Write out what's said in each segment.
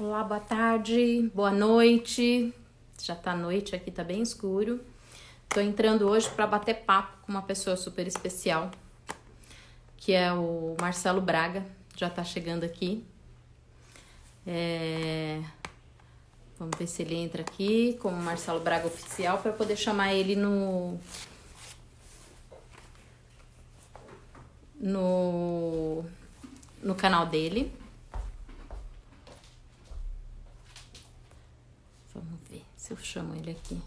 Olá, boa tarde, boa noite. Já tá noite aqui, tá bem escuro. Tô entrando hoje para bater papo com uma pessoa super especial, que é o Marcelo Braga. Já tá chegando aqui. Vamos ver se ele entra aqui como Marcelo Braga oficial para poder chamar ele no, no canal dele. Vamos ver se eu chamo ele aqui.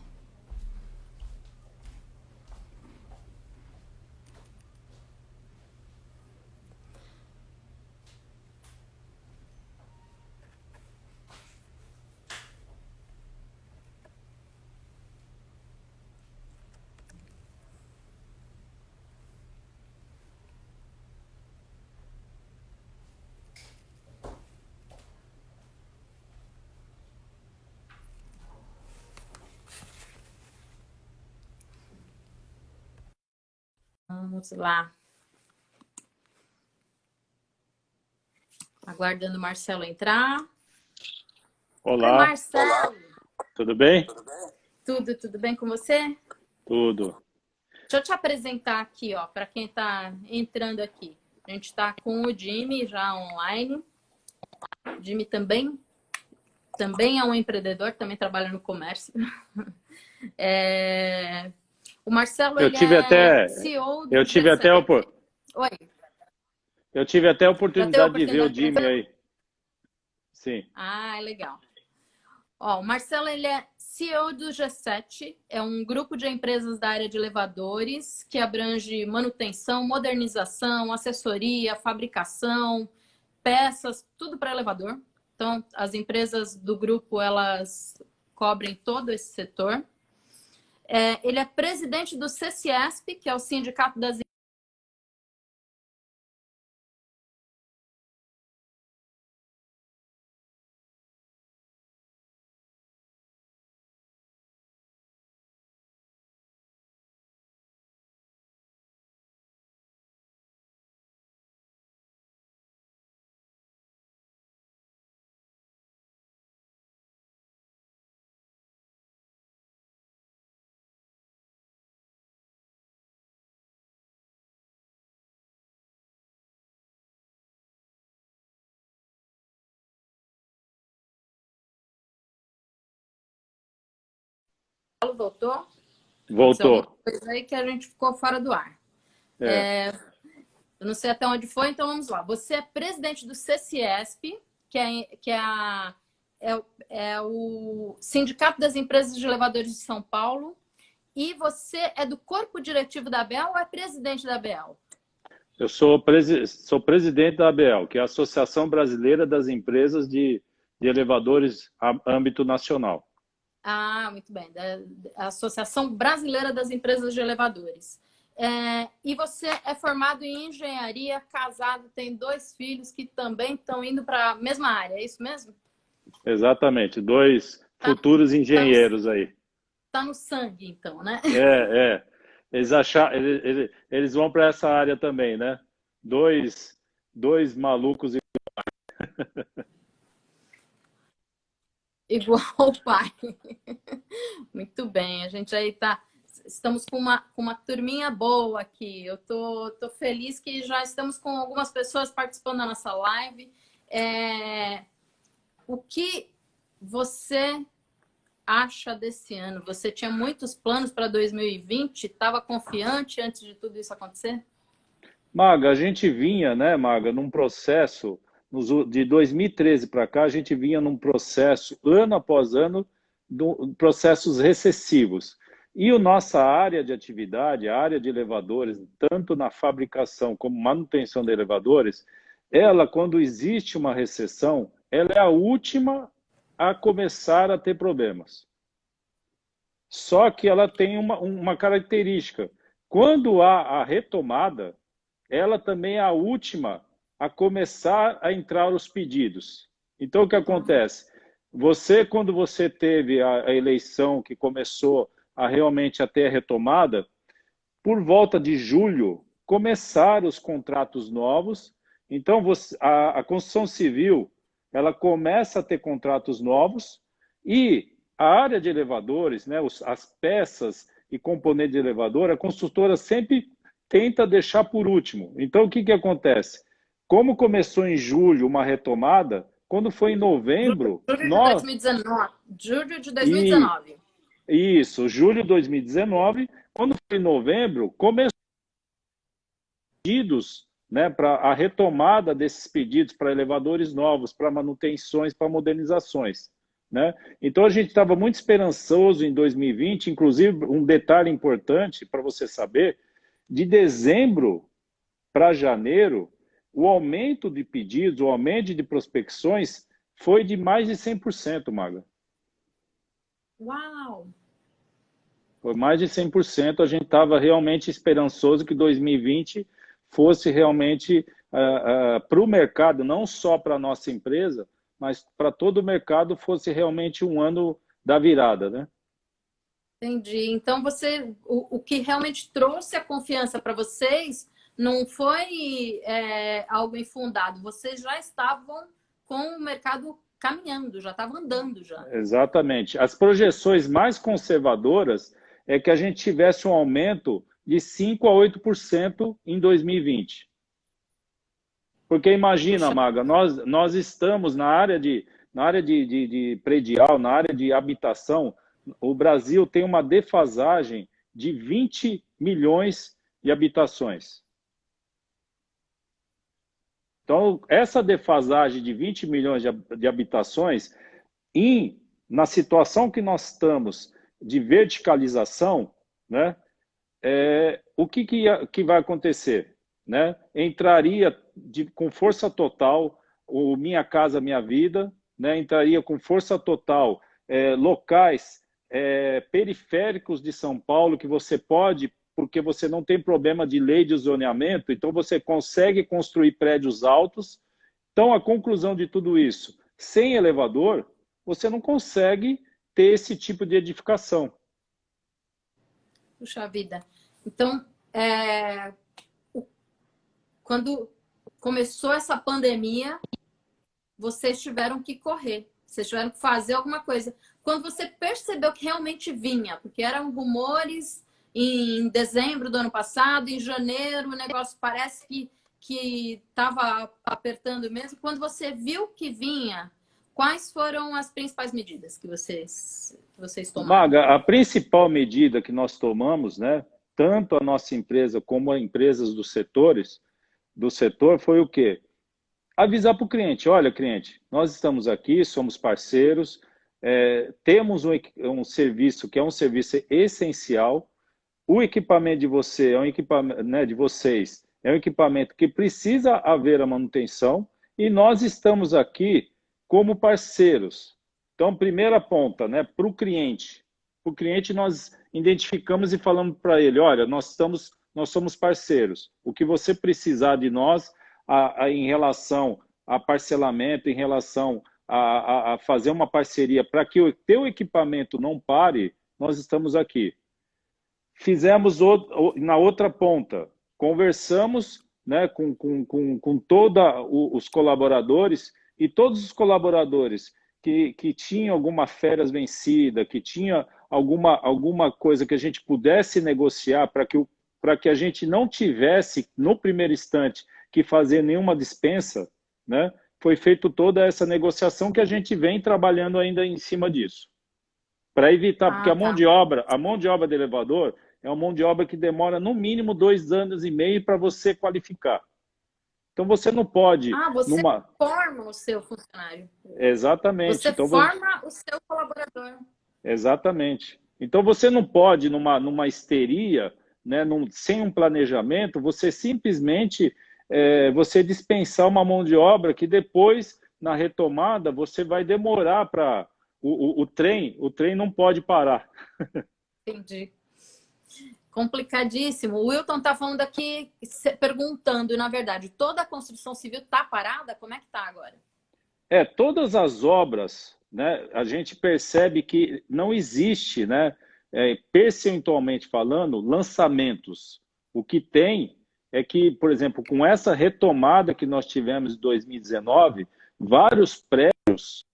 Vamos lá. Aguardando o Marcelo entrar. Oi, Olá, Marcelo. tudo bem? Tudo bem com você? Tudo. Deixa eu te apresentar aqui, ó, para quem está entrando aqui. A gente está com o Jimmy já online. O Jimmy também é um empreendedor, também trabalha no comércio. O Marcelo, Eu ele tive é até, CEO eu do tive até, G7. Oi, eu tive até a já teve a oportunidade de ver o oportunidade de Jimmy conhecer? aí. Sim. Ah, legal. Ó, o Marcelo, ele é CEO do G7, é um grupo de empresas da área de elevadores que abrange manutenção, modernização, assessoria, fabricação, peças, tudo para elevador. Então, as empresas do grupo, elas cobrem todo esse setor. Ele é presidente do CCESP, que é o Sindicato das voltou. Aconteceu Voltou. alguma coisa aí que a gente ficou fora do ar. É. Eu não sei até onde foi, então vamos lá. Você é presidente do CCESP, é o Sindicato das Empresas de Elevadores de São Paulo, e você é do corpo diretivo da ABEL ou é presidente da ABEL? Eu sou presidente da ABL, que é a Associação Brasileira das Empresas de Elevadores âmbito nacional. Ah, muito bem. Da Associação Brasileira das Empresas de Elevadores. E você é formado em engenharia, casado, tem 2 filhos que também estão indo para a mesma área, é isso mesmo? Exatamente, dois Tá, futuros tá no, engenheiros aí. tá no sangue, então, né? É. Eles vão para essa área também, né? Dois malucos. Igual o pai. Muito bem, a gente aí tá. Estamos com uma turminha boa aqui. Eu tô feliz que já estamos com algumas pessoas participando da nossa live. O que você acha desse ano? Você tinha muitos planos para 2020? Estava confiante antes de tudo isso acontecer? Maga, a gente vinha, né, Maga, num processo, de 2013 para cá, a gente vinha num processo, ano após ano, processos recessivos. E a nossa área de atividade, a área de elevadores, tanto na fabricação como manutenção de elevadores, ela, quando existe uma recessão, ela é a última a começar a ter problemas. Só que ela tem uma característica. Quando há a retomada, ela também é a última a começar a entrar os pedidos. Então, o que acontece? Quando você teve a eleição que começou a realmente a ter a retomada, por volta de julho, começaram os contratos novos. Então, a construção civil, ela começa a ter contratos novos e a área de elevadores, né, as peças e componentes de elevador, a construtora sempre tenta deixar por último. Então, o que, que acontece? Como começou em julho uma retomada, quando foi em novembro, Julho de nós... 2019. Julho de E 2019. isso, julho de 2019, quando foi em novembro, começou pedidos, né, para a retomada desses pedidos para elevadores novos, para manutenções, para modernizações. Né? Então, a gente estava muito esperançoso em 2020, inclusive um detalhe importante para você saber, de dezembro para janeiro, o aumento de pedidos, o aumento de prospecções foi de mais de 100%, Maga. Uau! Foi mais de 100%. A gente estava realmente esperançoso que 2020 fosse realmente para o mercado, não só para a nossa empresa, mas para todo o mercado fosse realmente um ano da virada, né? Entendi. Então, o que realmente trouxe a confiança para vocês não foi algo infundado. Vocês já estavam com o mercado caminhando, já estavam andando já. Exatamente. As projeções mais conservadoras é que a gente tivesse um aumento de 5 a 8% em 2020. Porque imagina, Puxa, Maga, nós estamos na área de predial, na área de habitação, o Brasil tem uma defasagem de 20 milhões de habitações. Então, essa defasagem de 20 milhões de habitações, na situação que nós estamos de verticalização, né, o que vai acontecer? Né? Entraria com força total o Minha Casa Minha Vida, né? Entraria com força total locais periféricos de São Paulo que você pode, porque você não tem problema de lei de zoneamento, então você consegue construir prédios altos. Então, a conclusão de tudo isso, sem elevador, você não consegue ter esse tipo de edificação. puxa vida. Então, quando começou essa pandemia, vocês tiveram que correr, vocês tiveram que fazer alguma coisa. Quando você percebeu que realmente vinha, porque eram rumores em dezembro do ano passado, em janeiro o negócio parece que estava apertando mesmo. Quando você viu que vinha, quais foram as principais medidas que vocês tomaram? Maga, a principal medida que nós tomamos, né, tanto a nossa empresa como as empresas do setor, foi o quê? Avisar para o cliente, olha, cliente, nós estamos aqui, somos parceiros, temos um serviço que é um serviço essencial, o equipamento de você é um equipamento, né, de vocês é um equipamento que precisa haver a manutenção e nós estamos aqui como parceiros. Então, primeira ponta, né, para o cliente. Para o cliente nós identificamos e falamos para ele, olha, nós somos parceiros. O que você precisar de nós em relação a parcelamento, em relação a fazer uma parceria para que o teu equipamento não pare, nós estamos aqui. Fizemos na outra ponta, conversamos, né, com todos os colaboradores e todos os colaboradores que tinham alguma férias vencida, que tinha alguma coisa que a gente pudesse negociar para que a gente não tivesse, no primeiro instante, que fazer nenhuma dispensa, né, foi feita toda essa negociação que a gente vem trabalhando ainda em cima disso. Para evitar, porque Ah, a mão tá. de obra de elevador é uma mão de obra que demora no mínimo 2 anos e meio para você qualificar. Então você não pode Você forma o seu funcionário. Exatamente. Você Então forma o seu colaborador. exatamente. Então você não pode numa histeria, né, sem um planejamento, você simplesmente você dispensar uma mão de obra que depois na retomada você vai demorar para o trem não pode parar. Entendi. Complicadíssimo. O Wilton está falando aqui, perguntando, na verdade, toda a construção civil está parada? Como é que está agora? Todas as obras, né, a gente percebe que não existe, né, percentualmente falando, lançamentos. O que tem é que, por exemplo, com essa retomada que nós tivemos em 2019, vários prédios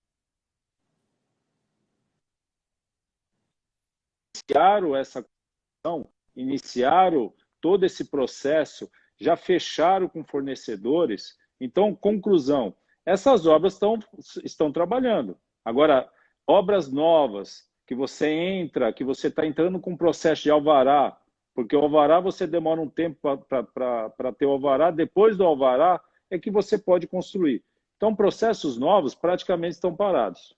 iniciaram essa construção, iniciaram todo esse processo, já fecharam com fornecedores. Então, conclusão, essas obras estão trabalhando. Agora, obras novas, que você entra, que você está entrando com um processo de alvará, porque o alvará você demora um tempo para ter o alvará, depois do alvará é que você pode construir. Então, processos novos praticamente estão parados.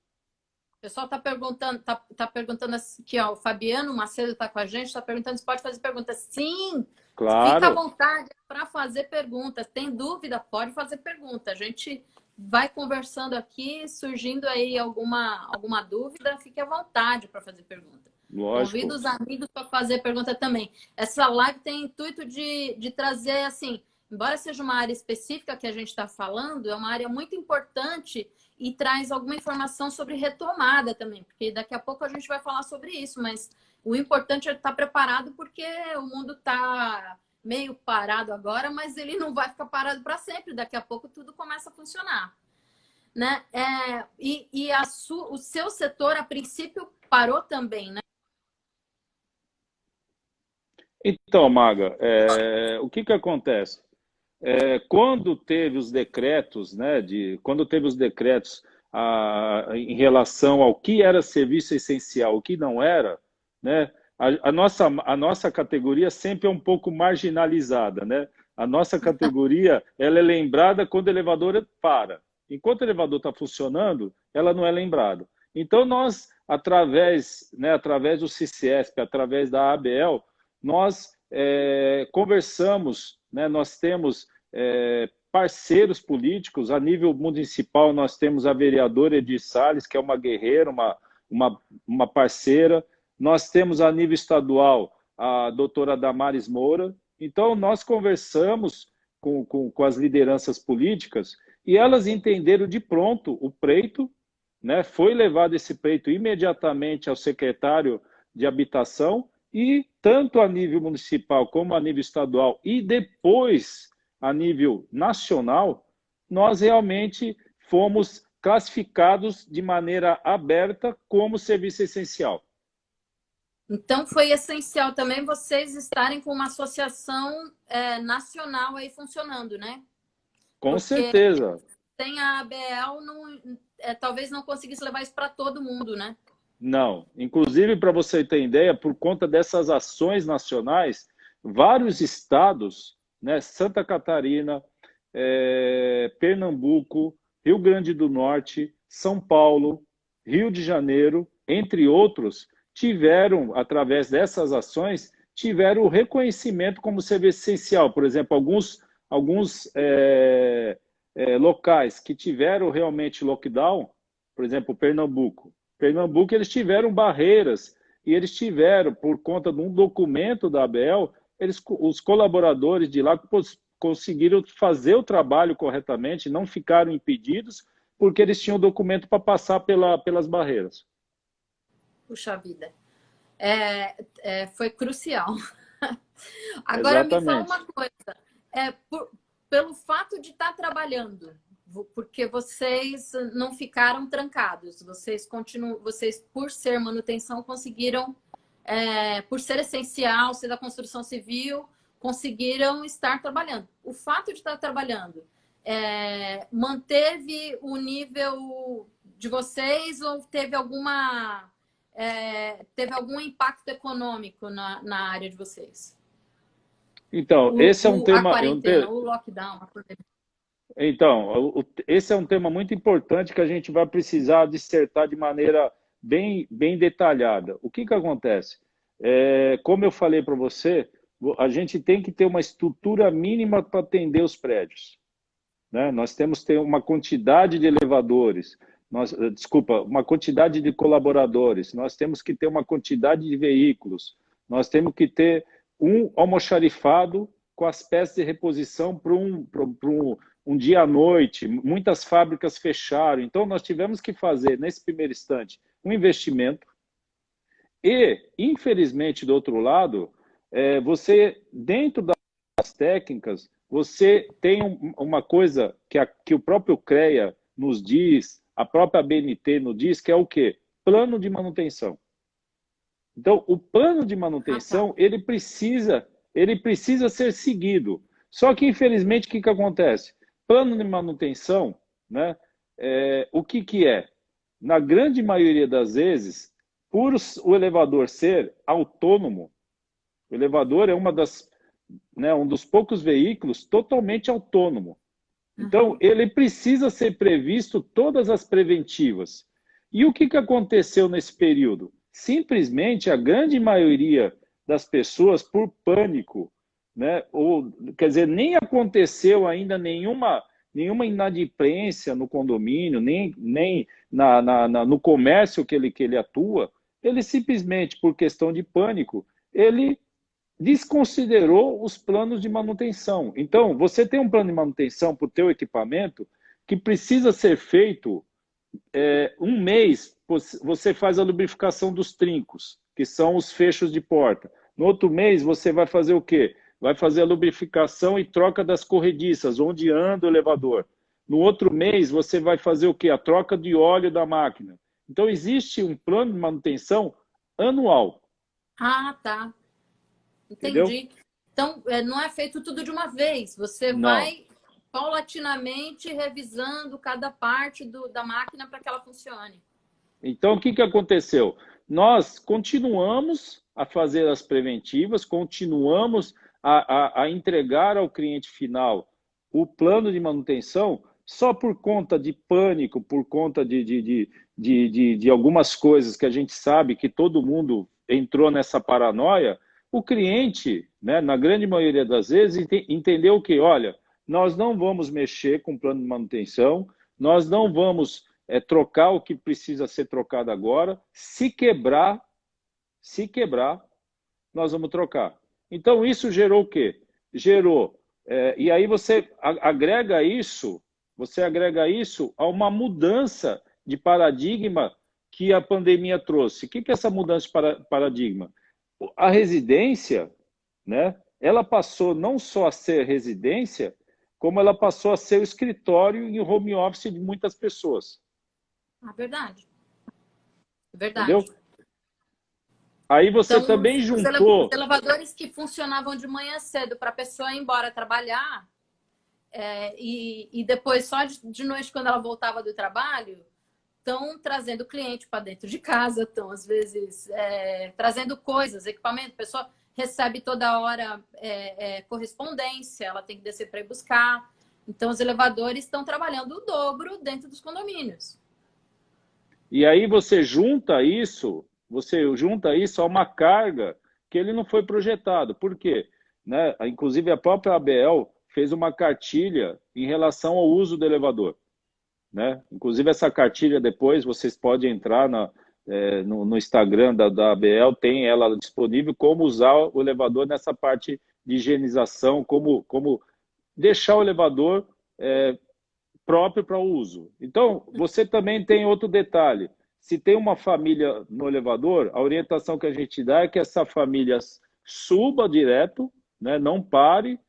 O pessoal está perguntando, tá perguntando aqui, ó, o Fabiano Macedo está com a gente, está perguntando se pode fazer perguntas. Sim, fica à Claro. vontade para fazer perguntas. Tem dúvida? Pode fazer pergunta. A gente vai conversando aqui, surgindo aí alguma dúvida, fique à vontade para fazer pergunta. Lógico. Convido os amigos para fazer pergunta também. Essa live tem intuito de trazer, assim, embora seja uma área específica que a gente está falando, é uma área muito importante e traz alguma informação sobre retomada também, porque daqui a pouco a gente vai falar sobre isso, mas o importante é estar preparado porque o mundo está meio parado agora, mas ele não vai ficar parado para sempre, daqui a pouco tudo começa a funcionar. Né? O seu setor, a princípio, parou também, né? Então, Maga, o que acontece? Quando teve os decretos, né, quando teve os decretos em relação ao que era serviço essencial, o que não era, né, a nossa categoria sempre é um pouco marginalizada, né? A nossa categoria ela é lembrada quando o elevador para. Enquanto o elevador está funcionando, ela não é lembrada. Então, nós, através do CICESP, através da ABL, nós conversamos, né? Nós temos parceiros políticos. A nível municipal, nós temos a vereadora Edir Salles, que é uma guerreira, uma parceira. Nós temos a nível estadual a doutora Damares Moura. Então, nós conversamos com as lideranças políticas e elas entenderam de pronto o pleito, né? Foi levado esse pleito imediatamente ao secretário de Habitação e tanto a nível municipal como a nível estadual e depois a nível nacional, nós realmente fomos classificados de maneira aberta como serviço essencial. Então, foi essencial também vocês estarem com uma associação nacional aí funcionando, né? Com Porque certeza. sem a ABL, talvez não conseguisse levar isso para todo mundo, né? Não. Inclusive, para você ter ideia, por conta dessas ações nacionais, vários estados, né, Santa Catarina, Pernambuco, Rio Grande do Norte, São Paulo, Rio de Janeiro, entre outros, tiveram, através dessas ações, tiveram o reconhecimento como serviço essencial. Por exemplo, alguns locais que tiveram realmente lockdown, por exemplo, Pernambuco, eles tiveram barreiras e eles tiveram, por conta de um documento da ABEL, os colaboradores de lá conseguiram fazer o trabalho corretamente, não ficaram impedidos, porque eles tinham documento para passar pelas barreiras. Puxa vida. Foi crucial. Agora, Exatamente. me fala uma coisa. Pelo fato de estar trabalhando, porque vocês não ficaram trancados, vocês, por ser manutenção, conseguiram, por ser essencial, ser da construção civil, conseguiram estar trabalhando. O fato de estar trabalhando manteve o nível de vocês ou teve algum impacto econômico na área de vocês? Então, esse é um tema... A quarentena, o lockdown, a pandemia. Então, esse é um tema muito importante que a gente vai precisar dissertar de maneira bem detalhada. O que acontece? Como eu falei para você, a gente tem que ter uma estrutura mínima para atender os prédios, né? Nós temos que ter uma quantidade de elevadores, uma quantidade de colaboradores, nós temos que ter uma quantidade de veículos, nós temos que ter um almoxarifado com as peças de reposição para um dia à noite. Muitas fábricas fecharam, então nós tivemos que fazer, nesse primeiro instante, um investimento e, infelizmente, do outro lado, você, dentro das técnicas, você tem uma coisa que o próprio CREA nos diz, a própria BNT nos diz, que é o quê? Plano de manutenção. Então, o plano de manutenção, ele precisa ser seguido. Só que, infelizmente, o que, que acontece? Plano de manutenção, né, o que, que é? Na grande maioria das vezes, por o elevador ser autônomo, o elevador é um dos poucos veículos totalmente autônomo. Então, ele precisa ser previsto todas as preventivas. E o que, que aconteceu nesse período? Simplesmente a grande maioria das pessoas, por pânico, né, ou, quer dizer, nem aconteceu ainda nenhuma inadimplência no condomínio, nem no comércio que ele atua, ele simplesmente, por questão de pânico, ele desconsiderou os planos de manutenção. Então, você tem um plano de manutenção para o teu equipamento que precisa ser feito um mês, você faz a lubrificação dos trincos, que são os fechos de porta. No outro mês, você vai fazer o quê? Vai fazer a lubrificação e troca das corrediças, onde anda o elevador. No outro mês, você vai fazer o quê? A troca de óleo da máquina. Então, existe um plano de manutenção anual. Ah, tá. Entendeu? Entendi. Então, não é feito tudo de uma vez. Você Não. vai paulatinamente revisando cada parte da máquina para que ela funcione. Então, o que, que aconteceu? Nós continuamos a fazer as preventivas, continuamos a entregar ao cliente final o plano de manutenção, só por conta de pânico, por conta de algumas coisas que a gente sabe que todo mundo entrou nessa paranoia, o cliente, né, na grande maioria das vezes, entendeu que, olha, nós não vamos mexer com o plano de manutenção, nós não vamos trocar o que precisa ser trocado agora. Se quebrar, nós vamos trocar. Então, isso gerou o quê? Gerou. E aí você agrega isso a uma mudança de paradigma que a pandemia trouxe. O que é essa mudança de paradigma? A residência, né, ela passou não só a ser residência, como ela passou a ser o escritório e o home office de muitas pessoas. Ah, verdade. Verdade. Entendeu? Aí você Então, também os juntou... elevadores que funcionavam de manhã cedo para a pessoa ir embora trabalhar, e depois só de noite, quando ela voltava do trabalho, estão trazendo cliente para dentro de casa, estão, às vezes, trazendo coisas, equipamento. A pessoa recebe toda hora correspondência, ela tem que descer para ir buscar. Então, os elevadores estão trabalhando o dobro dentro dos condomínios. E aí você junta isso a uma carga que ele não foi projetado. Por quê? Né? Inclusive, a própria ABL fez uma cartilha em relação ao uso do elevador. Né? Inclusive, essa cartilha depois vocês podem entrar no Instagram da ABL, tem ela disponível, como usar o elevador nessa parte de higienização, como deixar o elevador próprio para o uso. Então, você também tem outro detalhe. Se tem uma família no elevador, a orientação que a gente dá é que essa família suba direto, né? Não pare.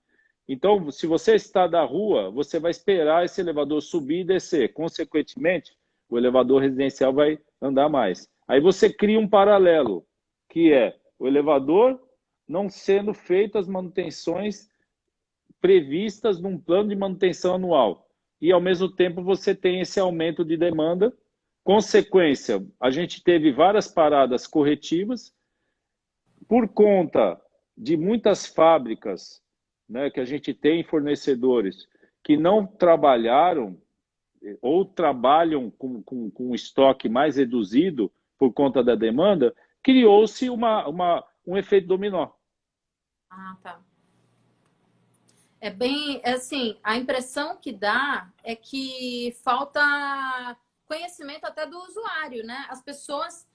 Então, se você está da rua, você vai esperar esse elevador subir e descer. Consequentemente, o elevador residencial vai andar mais. Aí você cria um paralelo, que é o elevador não sendo feitas as manutenções previstas num plano de manutenção anual. E, ao mesmo tempo, você tem esse aumento de demanda. Consequência, a gente teve várias paradas corretivas por conta de muitas fábricas, né, que a gente tem fornecedores que não trabalharam ou trabalham com um estoque mais reduzido por conta da demanda, criou-se um efeito dominó. Ah, tá. É bem, assim, a impressão que dá é que falta conhecimento até do usuário, né? As pessoas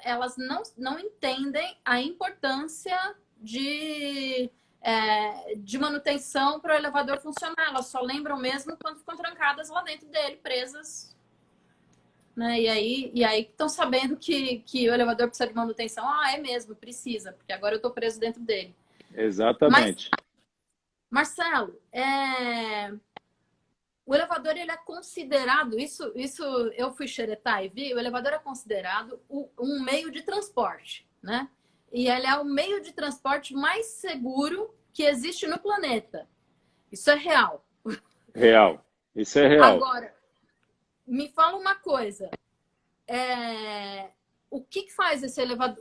elas não entendem a importância de manutenção para o elevador funcionar. Elas só lembram mesmo quando ficam trancadas lá dentro dele, presas. Né? E aí estão sabendo que o elevador precisa de manutenção. Ah, é mesmo, precisa, porque agora eu estou preso dentro dele. Exatamente. Mas, Marcelo, O elevador ele é considerado, isso eu fui xeretar e vi, o elevador é considerado um meio de transporte, né? E ele é o meio de transporte mais seguro que existe no planeta. Isso é real. Real. Isso é real. Agora, me fala uma coisa. O que faz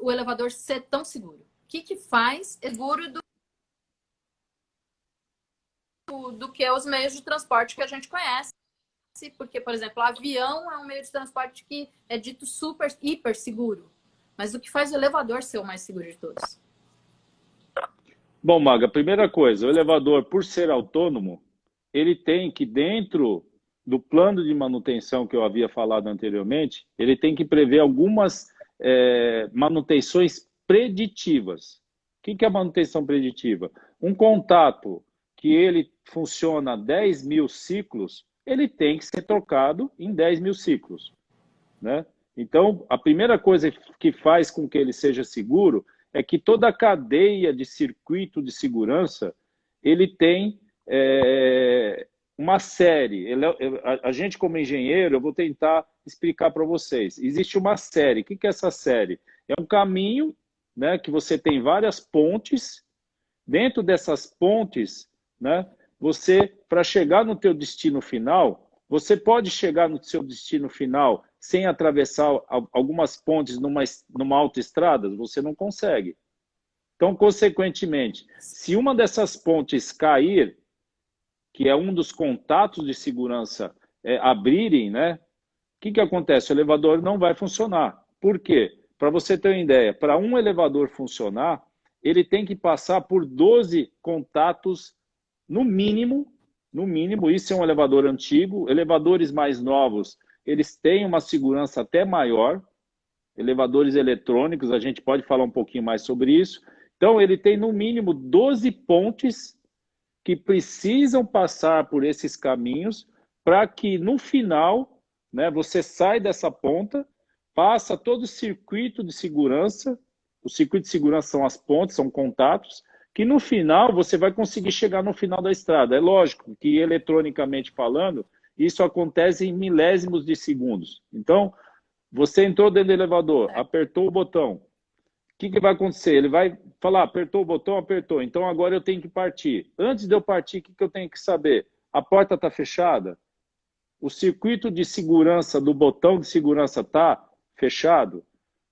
o elevador ser tão seguro? O que faz seguro do que os meios de transporte que a gente conhece? Porque, por exemplo, o avião é um meio de transporte que é dito super, hiper seguro. Mas o que faz o elevador ser o mais seguro de todos? Bom, Maga, primeira coisa, o elevador, por ser autônomo, ele tem que, dentro do plano de manutenção que eu havia falado anteriormente, ele tem que prever algumas manutenções preditivas. O que é a manutenção preditiva? Um contato que ele funciona 10 mil ciclos, ele tem que ser trocado em 10 mil ciclos, né? Então, a primeira coisa que faz com que ele seja seguro é que toda a cadeia de circuito de segurança, ele tem uma série. A gente, como engenheiro, eu vou tentar explicar para vocês. Existe uma série. O que é essa série? É um caminho, né, que você tem várias pontes. Dentro dessas pontes, né, você, para chegar no teu destino final, você pode chegar no seu destino final sem atravessar algumas pontes numa autoestrada? Você não consegue. Então, consequentemente, se uma dessas pontes cair, que é um dos contatos de segurança abrirem, né? O que acontece? O elevador não vai funcionar. Por quê? Para você ter uma ideia, para um elevador funcionar, ele tem que passar por 12 contatos no mínimo, isso é um elevador antigo. Elevadores mais novos, eles têm uma segurança até maior. Elevadores eletrônicos, a gente pode falar um pouquinho mais sobre isso. Então, ele tem no mínimo 12 pontes que precisam passar por esses caminhos para que no final, né, você sai dessa ponta, passa todo o circuito de segurança. O circuito de segurança são as pontes, são contatos, que no final você vai conseguir chegar no final da estrada. É lógico que, eletronicamente falando, isso acontece em milésimos de segundos. Então, você entrou dentro do elevador, apertou o botão. O que vai acontecer? Ele vai falar, apertou o botão, apertou. Então, agora eu tenho que partir. Antes de eu partir, o que eu tenho que saber? A porta está fechada? O circuito de segurança do botão de segurança está fechado?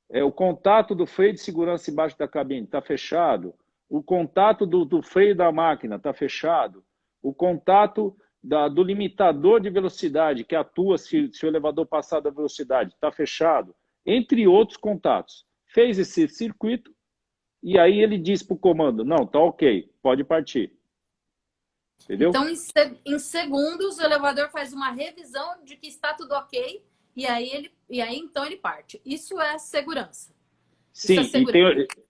O contato do freio de segurança embaixo da cabine está fechado? O contato do freio da máquina está fechado? O contato do limitador de velocidade que atua se o elevador passar da velocidade está fechado? Entre outros contatos. Fez esse circuito e aí ele diz para o comando, não, tá ok, pode partir. Entendeu? Então, em segundos, o elevador faz uma revisão de que está tudo ok e aí então ele parte. Isso é segurança. Sim,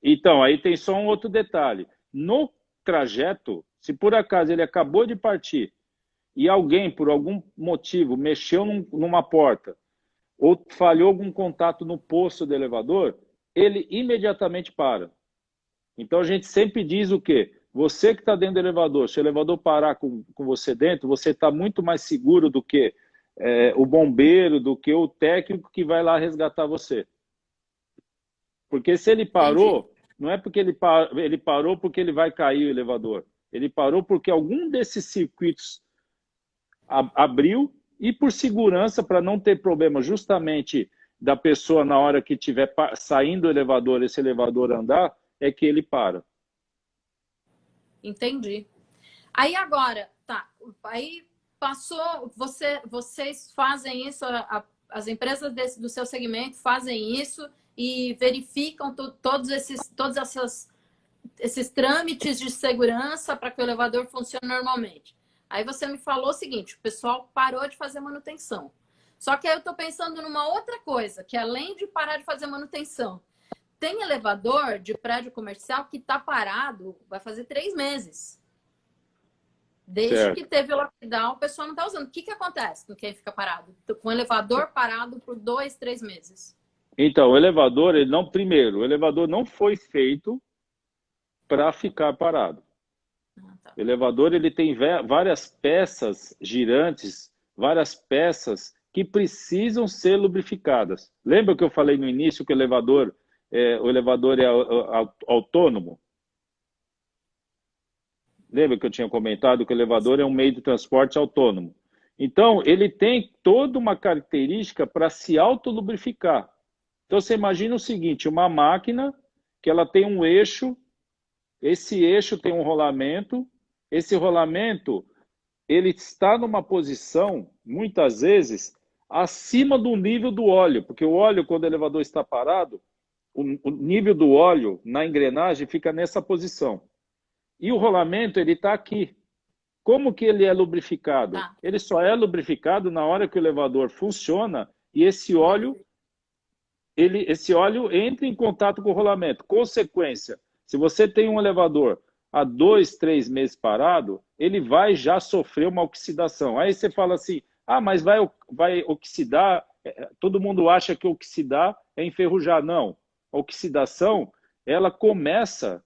então, aí tem só um outro detalhe. No trajeto, se por acaso ele acabou de partir e alguém, por algum motivo, mexeu numa porta ou falhou algum contato no posto do elevador, ele imediatamente para. Então, a gente sempre diz o quê? Você que está dentro do elevador, se o elevador parar com você dentro, você está muito mais seguro do que o bombeiro, do que o técnico que vai lá resgatar você. Porque se ele parou, entendi, não é porque ele parou porque ele vai cair o elevador. Ele parou porque algum desses circuitos abriu e por segurança, para não ter problema justamente da pessoa na hora que estiver saindo do elevador, esse elevador andar, é que ele para. Entendi. Aí agora, tá, aí passou, vocês fazem isso, as empresas do seu segmento fazem isso e verificam todos esses trâmites de segurança para que o elevador funcione normalmente. Aí você me falou o seguinte, o pessoal parou de fazer manutenção. Só que aí eu estou pensando numa outra coisa, que além de parar de fazer manutenção, tem elevador de prédio comercial que está parado, vai fazer 3 meses. Desde que teve o lockdown, o pessoal não está usando. O que acontece com quem fica parado? Com o elevador parado por 2, 3 meses. Então, o elevador, o elevador não foi feito para ficar parado. Tá. O elevador ele tem várias peças girantes várias peças que precisam ser lubrificadas. Lembra que eu falei no início que o elevador é autônomo? Lembra que eu tinha comentado que o elevador é um meio de transporte autônomo? Então, ele tem toda uma característica para se autolubrificar. Então, você imagina o seguinte, uma máquina que ela tem um eixo, esse eixo tem um rolamento, esse rolamento ele está numa posição, muitas vezes, acima do nível do óleo, porque o óleo, quando o elevador está parado, o nível do óleo na engrenagem fica nessa posição. E o rolamento, ele está aqui. Como que ele é lubrificado? Tá. Ele só é lubrificado na hora que o elevador funciona e esse óleo entra em contato com o rolamento. Consequência, se você tem um elevador há 2, 3 meses parado, ele vai já sofrer uma oxidação. Aí você fala assim, mas vai oxidar, todo mundo acha que oxidar é enferrujar. Não, a oxidação, ela começa,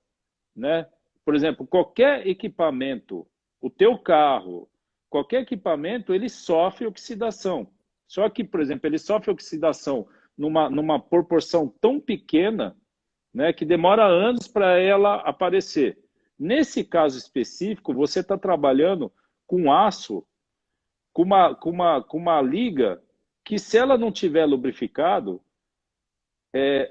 né? Por exemplo, qualquer equipamento, o teu carro, qualquer equipamento, ele sofre oxidação. Só que, por exemplo, ele sofre oxidação numa proporção tão pequena, né, que demora anos para ela aparecer. Nesse caso específico, você está trabalhando com aço, com uma liga, que se ela não tiver lubrificado,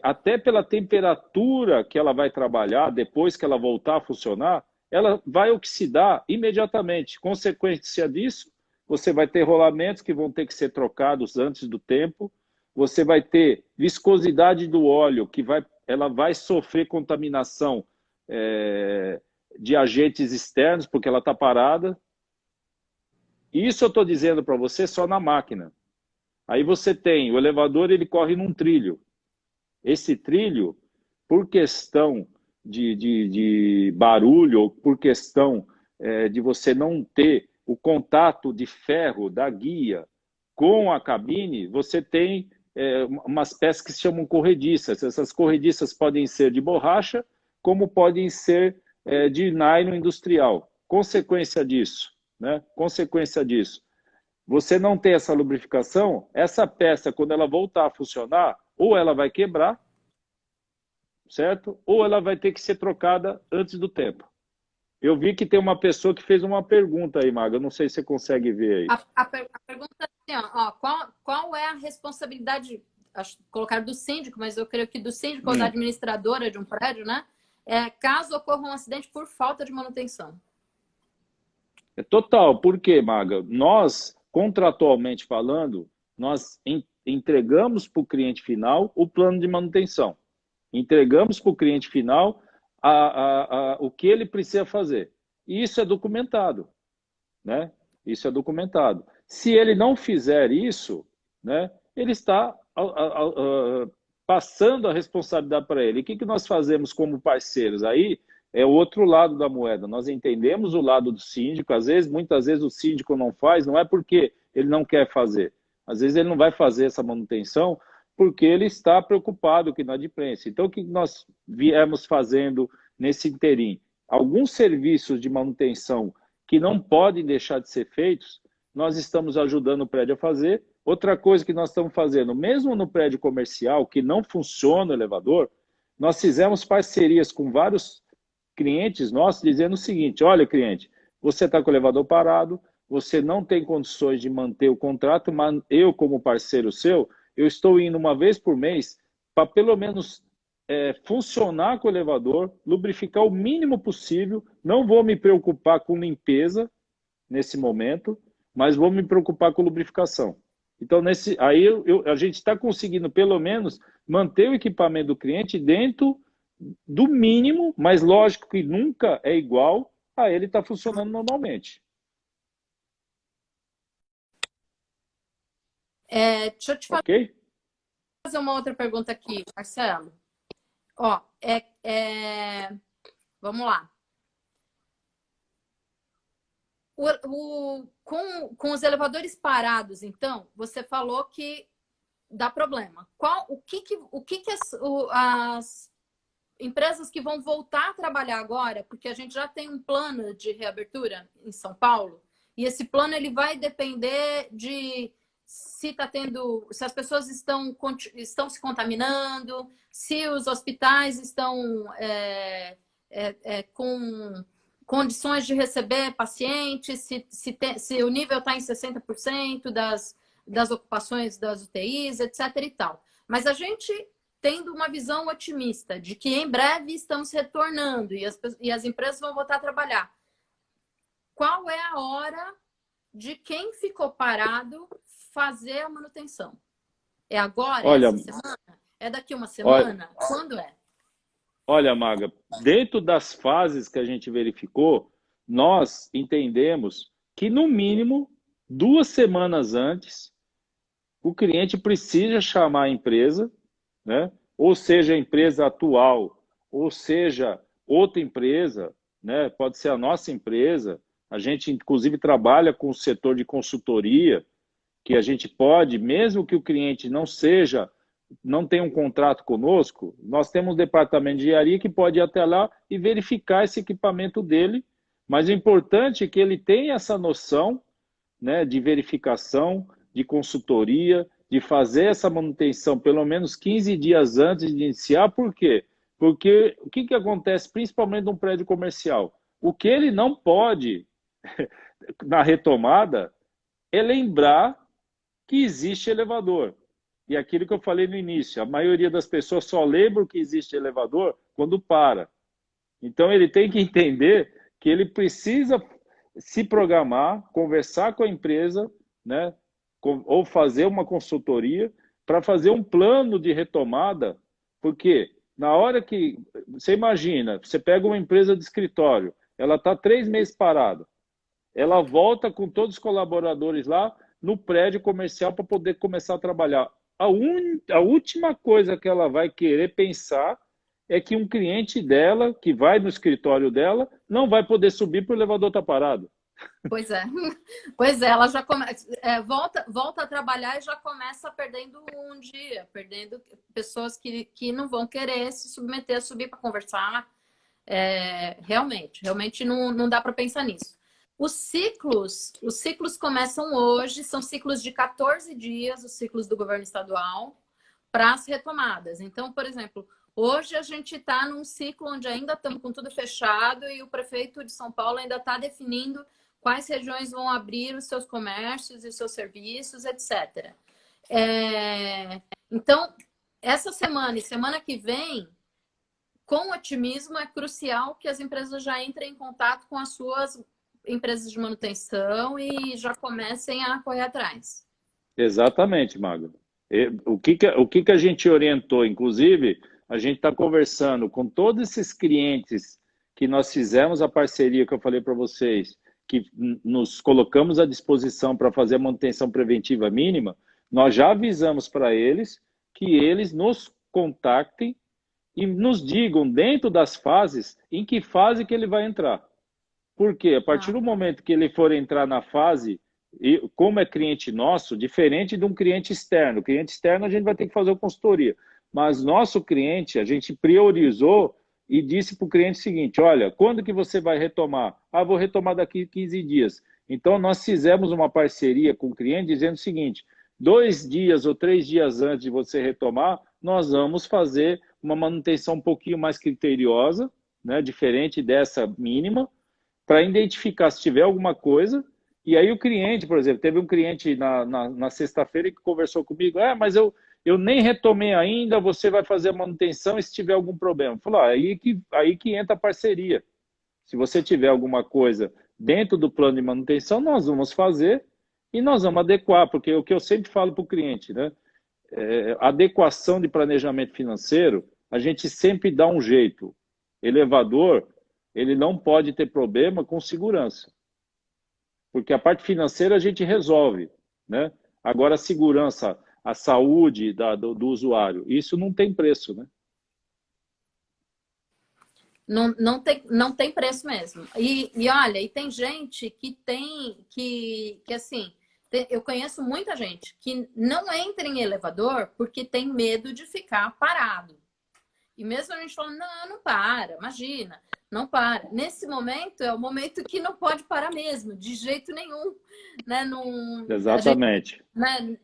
até pela temperatura que ela vai trabalhar, depois que ela voltar a funcionar, ela vai oxidar imediatamente. Consequência disso, você vai ter rolamentos que vão ter que ser trocados antes do tempo, você vai ter viscosidade do óleo, ela vai sofrer contaminação de agentes externos, porque ela está parada. Isso eu estou dizendo para você só na máquina. Aí você tem, o elevador ele corre num trilho. Esse trilho, por questão de barulho, ou por questão de você não ter o contato de ferro da guia com a cabine, você tem umas peças que se chamam corrediças. Essas corrediças podem ser de borracha, como podem ser de nylon industrial. Consequência disso, né? Consequência disso, você não tem essa lubrificação, essa peça, quando ela voltar a funcionar, ou ela vai quebrar, certo? Ou ela vai ter que ser trocada antes do tempo. Eu vi que tem uma pessoa que fez uma pergunta aí, Maga. Eu não sei se você consegue ver aí. A pergunta é assim, ó, qual é a responsabilidade, acho que colocar do síndico, mas eu creio que do síndico ou da administradora de um prédio, né? Caso ocorra um acidente por falta de manutenção. É total. Por quê, Maga? Nós, contratualmente falando, nós entregamos para o cliente final o plano de manutenção. Entregamos para o cliente final o que ele precisa fazer. E isso é documentado, né? Isso é documentado. Se ele não fizer isso, né, ele está passando a responsabilidade para ele. E o que nós fazemos como parceiros? Aí é o outro lado da moeda. Nós entendemos o lado do síndico. Muitas vezes o síndico não faz, não é porque ele não quer fazer. Às vezes ele não vai fazer essa manutenção porque ele está preocupado com a inadimplência. Então, o que nós viemos fazendo nesse interim? Alguns serviços de manutenção que não podem deixar de ser feitos, nós estamos ajudando o prédio a fazer. Outra coisa que nós estamos fazendo, mesmo no prédio comercial, que não funciona o elevador, nós fizemos parcerias com vários clientes nossos, dizendo o seguinte: olha, cliente, você está com o elevador parado, você não tem condições de manter o contrato, mas eu, como parceiro seu, eu estou indo uma vez por mês para pelo menos funcionar com o elevador, lubrificar o mínimo possível, não vou me preocupar com limpeza nesse momento, mas vou me preocupar com lubrificação. Então, aí a gente está conseguindo pelo menos manter o equipamento do cliente dentro do mínimo, mas lógico que nunca é igual a ele estar funcionando normalmente. Deixa eu te fazer uma outra pergunta aqui, Marcelo. Ó, vamos lá. Com os elevadores parados, então, você falou que dá problema. O que as empresas que vão voltar a trabalhar agora, porque a gente já tem um plano de reabertura em São Paulo, E esse plano ele vai depender de se se as pessoas estão se contaminando, se os hospitais estão com condições de receber pacientes, se o nível está em 60% das ocupações das UTIs, etc. e tal. Mas a gente tendo uma visão otimista de que em breve estamos retornando e as empresas vão voltar a trabalhar. Qual é a hora de quem ficou parado fazer a manutenção? É agora? Olha, essa semana? É daqui uma semana? Quando é? Olha, Maga, dentro das fases que a gente verificou, nós entendemos que, no mínimo, 2 semanas antes, o cliente precisa chamar a empresa, né? Ou seja, a empresa atual, ou seja, outra empresa, né? Pode ser a nossa empresa. A gente, inclusive, trabalha com o setor de consultoria, que a gente pode, mesmo que o cliente não tenha um contrato conosco, nós temos um departamento de engenharia que pode ir até lá e verificar esse equipamento dele, mas o importante é que ele tenha essa noção, né, de verificação, de consultoria, de fazer essa manutenção pelo menos 15 dias antes de iniciar. Por quê? Porque o que acontece principalmente num prédio comercial? O que ele não pode, na retomada, é lembrar que existe elevador. E aquilo que eu falei no início, a maioria das pessoas só lembra que existe elevador quando para. Então ele tem que entender que ele precisa se programar, conversar com a empresa, né, ou fazer uma consultoria para fazer um plano de retomada, porque na hora que você imagina, você pega uma empresa de escritório, ela está 3 meses parada, ela volta com todos os colaboradores lá no prédio comercial para poder começar a trabalhar. A última coisa que ela vai querer pensar é que um cliente dela, que vai no escritório dela, não vai poder subir porque o elevador está parado. Pois é. Pois é, ela já volta a trabalhar e já começa perdendo um dia, perdendo pessoas que não vão querer se submeter a subir para conversar. Realmente não dá para pensar nisso. Os ciclos começam hoje, são ciclos de 14 dias, os ciclos do governo estadual, para as retomadas. Então, por exemplo, hoje a gente está num ciclo onde ainda estamos com tudo fechado e o prefeito de São Paulo ainda está definindo quais regiões vão abrir os seus comércios e seus serviços, etc. Então, essa semana e semana que vem, com otimismo, é crucial que as empresas já entrem em contato com as suas empresas de manutenção e já comecem a correr atrás. Exatamente, Mago. O que a gente orientou, inclusive, a gente está conversando com todos esses clientes que nós fizemos a parceria que eu falei para vocês, que nos colocamos à disposição para fazer a manutenção preventiva mínima, nós já avisamos para eles que eles nos contactem e nos digam dentro das fases em que fase que ele vai entrar. Porque a partir do momento que ele for entrar na fase, e como é cliente nosso, diferente de um cliente externo. O cliente externo a gente vai ter que fazer a consultoria. Mas nosso cliente, a gente priorizou e disse para o cliente o seguinte: olha, quando que você vai retomar? Ah, vou retomar daqui 15 dias. Então nós fizemos uma parceria com o cliente dizendo o seguinte: 2 dias ou 3 dias antes de você retomar, nós vamos fazer uma manutenção um pouquinho mais criteriosa, né, diferente dessa mínima, para identificar se tiver alguma coisa. E aí o cliente, por exemplo, teve um cliente na sexta-feira que conversou comigo: mas eu nem retomei ainda, você vai fazer a manutenção e se tiver algum problema. Falou: aí que entra a parceria. Se você tiver alguma coisa dentro do plano de manutenção, nós vamos fazer e nós vamos adequar, porque o que eu sempre falo para o cliente, né? Adequação de planejamento financeiro, a gente sempre dá um jeito. Elevador, ele não pode ter problema com segurança, porque a parte financeira a gente resolve, né? Agora a segurança, a saúde do usuário, isso não tem preço, né? Não tem preço mesmo. E olha, e tem gente que assim, eu conheço muita gente que não entra em elevador porque tem medo de ficar parado. E mesmo a gente falando: não para, imagina. Não para. Nesse momento é o momento que não pode parar mesmo, de jeito nenhum, né? Não, a gente, Exatamente. né?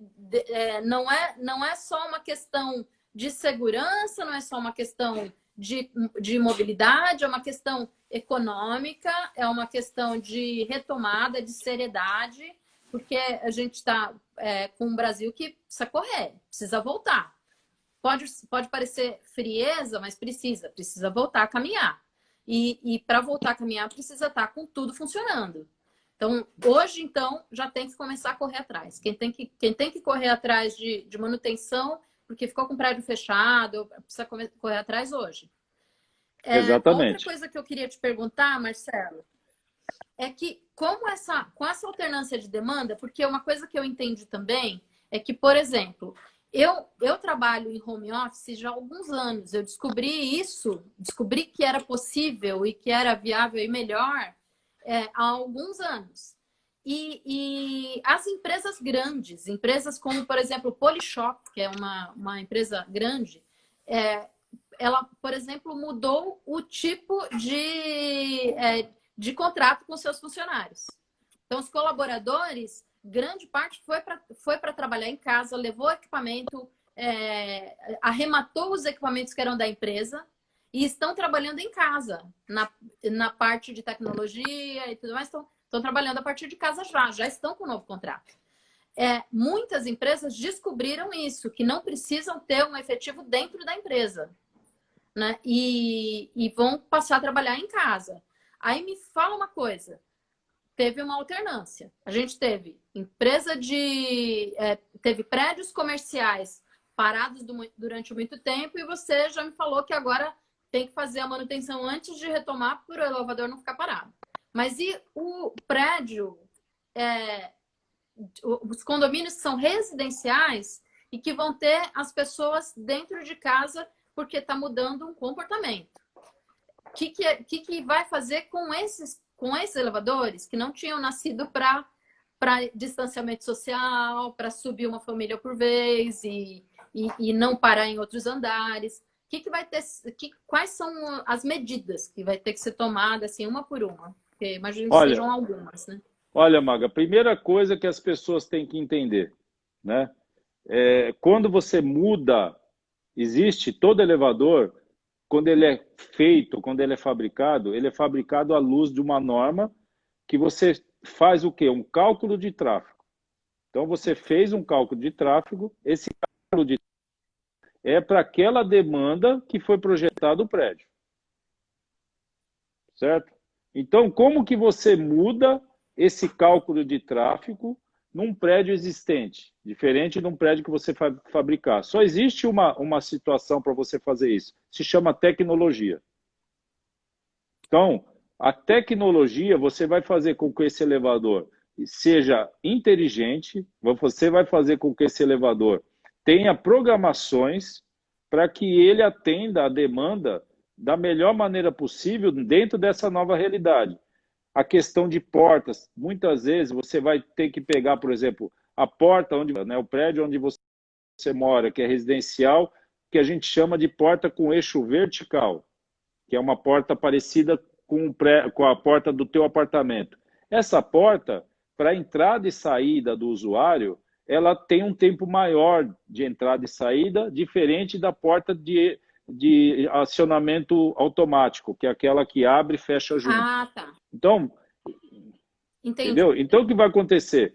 Não é só uma questão de segurança, não é só uma questão de mobilidade, é uma questão econômica, é uma questão de retomada, de seriedade, porque a gente está com um Brasil que precisa correr, precisa voltar. Pode parecer frieza, mas precisa voltar a caminhar. E para voltar a caminhar, precisa estar com tudo funcionando. Então, hoje, então, já tem que começar a correr atrás. Quem tem que correr atrás de manutenção, porque ficou com o prédio fechado, precisa correr atrás hoje. Outra Exatamente. coisa que eu queria te perguntar, Marcelo, é que com essa alternância de demanda, porque uma coisa que eu entendi também é que, por exemplo, eu trabalho em home office já há alguns anos. Eu descobri que era possível e que era viável e melhor há alguns anos. E as empresas grandes, empresas como, por exemplo, o Polishop, que é uma empresa grande, ela, por exemplo, mudou o tipo de contrato com seus funcionários. Então, os colaboradores, grande parte foi para trabalhar em casa, levou equipamento, arrematou os equipamentos que eram da empresa e estão trabalhando em casa, na parte de tecnologia e tudo mais, estão trabalhando a partir de casa já estão com um novo contrato. Muitas empresas descobriram isso, que não precisam ter um efetivo dentro da empresa, né? E vão passar a trabalhar em casa. Aí me fala uma coisa, teve uma alternância. A gente teve teve prédios comerciais parados durante muito tempo e você já me falou que agora tem que fazer a manutenção antes de retomar para o elevador não ficar parado. Mas e o prédio, os condomínios que são residenciais e que vão ter as pessoas dentro de casa porque está mudando um comportamento? O que vai fazer com esses elevadores que não tinham nascido para distanciamento social, para subir uma família por vez e não parar em outros andares? Vai ter? Quais são as medidas que vai ter que ser tomadas, assim, uma por uma? Porque imagino que Olha, sejam algumas, né? olha, Maga, a primeira coisa que as pessoas têm que entender, né? Quando você muda, existe todo elevador, quando ele é feito, quando ele é fabricado à luz de uma norma que você faz o quê? Um cálculo de tráfego. Então, você fez um cálculo de tráfego, esse cálculo de é para aquela demanda que foi projetado o prédio. Certo? Então, como que você muda esse cálculo de tráfego num prédio existente, diferente de um prédio que você vai fabricar? Só existe uma situação para você fazer isso, se chama tecnologia. Então, a tecnologia, você vai fazer com que esse elevador seja inteligente, você vai fazer com que esse elevador tenha programações para que ele atenda a demanda da melhor maneira possível dentro dessa nova realidade. A questão de portas, muitas vezes você vai ter que pegar, por exemplo, a porta onde, né, o prédio onde você mora, que é residencial, que a gente chama de porta com eixo vertical, que é uma porta parecida com a porta do teu apartamento. Essa porta, para entrada e saída do usuário, ela tem um tempo maior de entrada e saída, diferente da porta de acionamento automático, que é aquela que abre e fecha junto. Ah, tá. Então, Entendi. entendeu? Então, o que vai acontecer?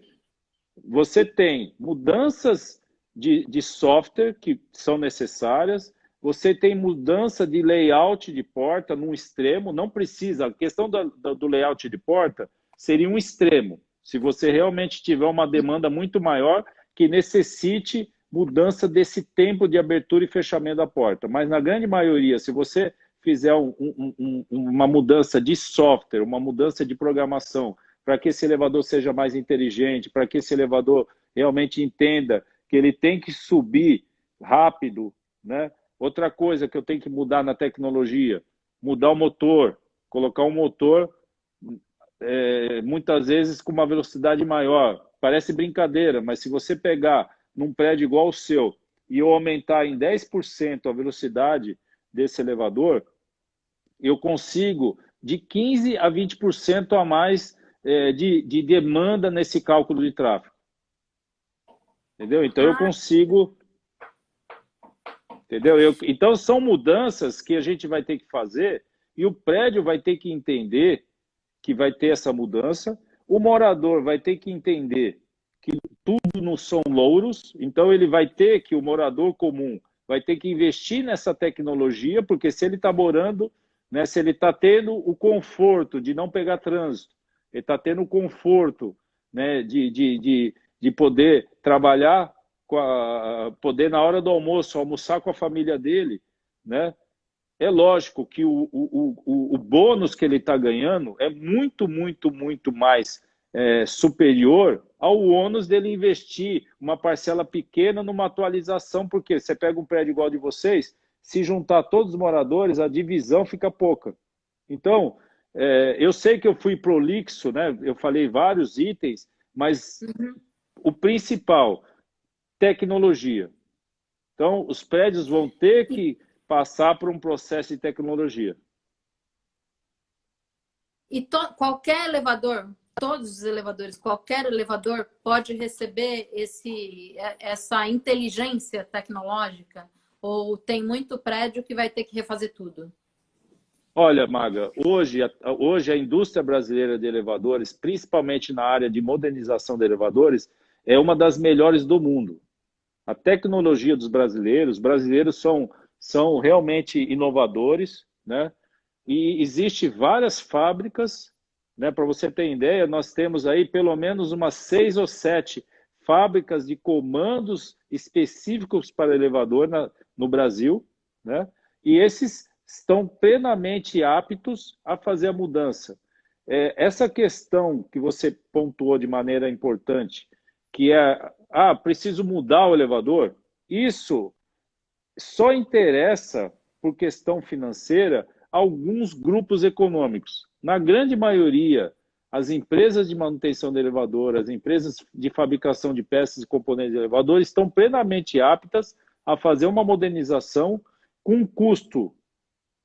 Você tem mudanças de software que são necessárias, você tem mudança de layout de porta num extremo, não precisa. A questão do layout de porta seria um extremo. Se você realmente tiver uma demanda muito maior que necessite mudança desse tempo de abertura e fechamento da porta. Mas na grande maioria, se você fizer uma mudança de software, uma mudança de programação, para que esse elevador seja mais inteligente, para que esse elevador realmente entenda que ele tem que subir rápido, né? Outra coisa que eu tenho que mudar na tecnologia, mudar o motor, colocar um motor muitas vezes com uma velocidade maior. Parece brincadeira, mas se você pegar num prédio igual o seu e eu aumentar em 10% a velocidade desse elevador, eu consigo de 15% a 20% a mais de demanda nesse cálculo de tráfego. Entendeu? Então eu Ah, consigo... Entendeu? Então são mudanças que a gente vai ter que fazer e o prédio vai ter que entender que vai ter essa mudança, o morador vai ter que entender que tudo não são louros, então ele vai ter que, o morador comum, vai ter que investir nessa tecnologia, porque se ele está morando, né, se ele está tendo o conforto de não pegar trânsito, ele está tendo o conforto, né, de poder trabalhar, poder na hora do almoço, almoçar com a família dele, né? É lógico que o bônus que ele está ganhando é muito, muito, muito mais superior ao ônus dele investir uma parcela pequena numa atualização, porque você pega um prédio igual de vocês, se juntar todos os moradores, a divisão fica pouca. Então, eu sei que eu fui prolixo, né? Eu falei vários itens, mas o principal, tecnologia. Então, os prédios vão ter que passar por um processo de tecnologia. e qualquer elevador, todos os elevadores, qualquer elevador pode receber essa inteligência tecnológica? Ou tem muito prédio que vai ter que refazer tudo? Olha, Maga, hoje a indústria brasileira de elevadores, principalmente na área de modernização de elevadores, é uma das melhores do mundo. A tecnologia dos brasileiros, os brasileiros são realmente inovadores, né? E existe várias fábricas, né? Para você ter ideia, nós temos aí pelo menos umas 6 ou 7 fábricas de comandos específicos para elevador no Brasil, né? E esses estão plenamente aptos a fazer a mudança. Essa questão que você pontuou de maneira importante, que preciso mudar o elevador, isso só interessa, por questão financeira, alguns grupos econômicos. Na grande maioria, as empresas de manutenção de elevador, as empresas de fabricação de peças e componentes de elevador estão plenamente aptas a fazer uma modernização com um custo.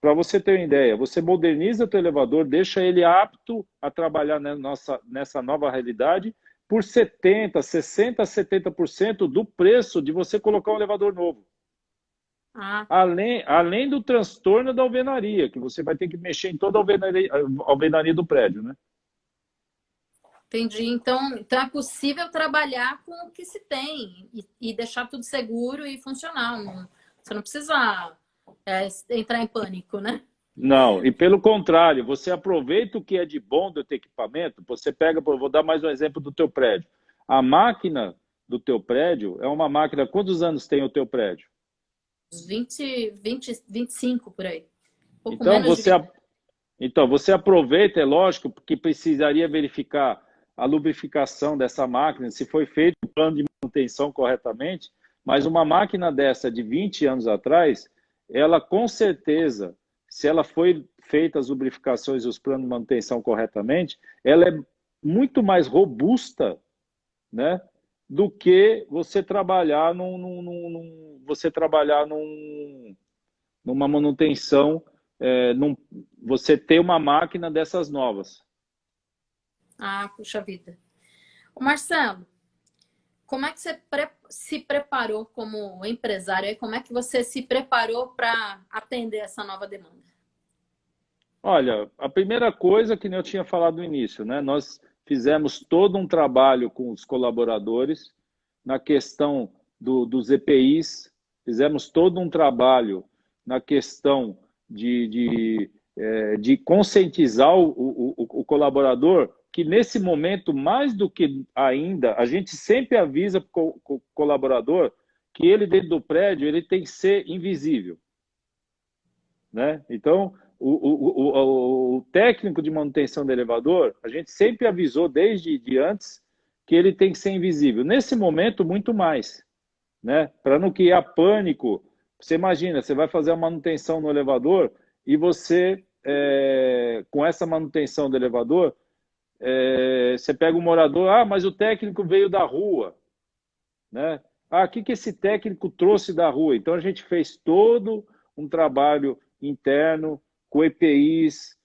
Para você ter uma ideia, você moderniza o teu elevador, deixa ele apto a trabalhar nessa nova realidade por 70%, 60%, 70% do preço de você colocar um elevador novo. Ah, Além do transtorno da alvenaria, que você vai ter que mexer em toda a alvenaria do prédio, né? entendi. Então é possível trabalhar com o que se tem e deixar tudo seguro e funcional. Você não precisa entrar em pânico, né? Não, e pelo contrário, você aproveita o que é de bom do teu equipamento, você pega, vou dar mais um exemplo do teu prédio. A máquina do teu prédio é uma máquina, quantos anos tem o teu prédio? Uns 20, 20, 25 por aí. Um pouco Então menos de você, 20. então, você aproveita, é lógico, que precisaria verificar a lubrificação dessa máquina, se foi feito o plano de manutenção corretamente, mas uma máquina dessa de 20 anos atrás, ela com certeza, se ela foi feita as lubrificações e os planos de manutenção corretamente, ela é muito mais robusta, né, do que você trabalhar numa manutenção, você ter uma máquina dessas novas. Ah, puxa vida. Ô Marcelo, como é que você se preparou como empresário? Como é que você se preparou para atender essa nova demanda? Olha, a primeira coisa que eu tinha falado no início, né? Nós fizemos todo um trabalho com os colaboradores na questão dos EPIs, fizemos todo um trabalho na questão de conscientizar o colaborador que nesse momento, mais do que ainda, a gente sempre avisa para o colaborador que ele dentro do prédio ele tem que ser invisível, né? Então, o técnico de manutenção do elevador, a gente sempre avisou desde antes que ele tem que ser invisível. Nesse momento, muito mais, né? Para não criar pânico. Você imagina, você vai fazer a manutenção no elevador e você, com essa manutenção do elevador, você pega um morador, mas o técnico veio da rua, né? O que esse técnico trouxe da rua? Então a gente fez todo um trabalho interno, com EPIs,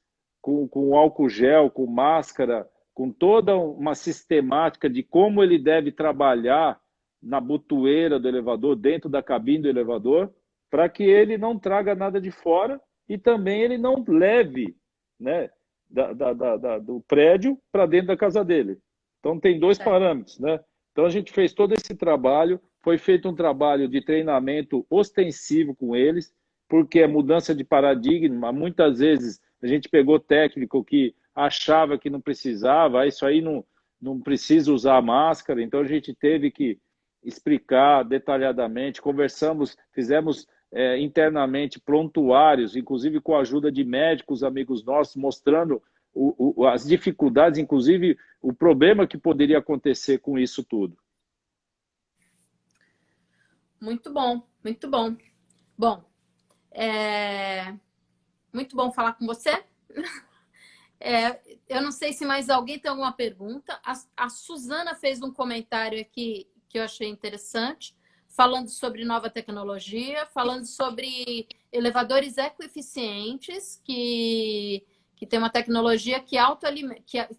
com álcool gel, com máscara, com toda uma sistemática de como ele deve trabalhar na botoeira do elevador, dentro da cabine do elevador, para que ele não traga nada de fora e também ele não leve, né, do prédio para dentro da casa dele. Então tem dois parâmetros, né? Então a gente fez todo esse trabalho, foi feito um trabalho de treinamento ostensivo com eles, porque é mudança de paradigma. Muitas vezes a gente pegou técnico que achava que não precisava, isso aí não precisa usar máscara, então a gente teve que explicar detalhadamente, conversamos, fizemos internamente prontuários, inclusive com a ajuda de médicos, amigos nossos, mostrando as dificuldades, inclusive o problema que poderia acontecer com isso tudo. Muito bom, muito bom. Bom, muito bom falar com você. Eu não sei se mais alguém tem alguma pergunta. A Suzana fez um comentário aqui que eu achei interessante, falando sobre nova tecnologia, falando sobre elevadores ecoeficientes, que tem uma tecnologia que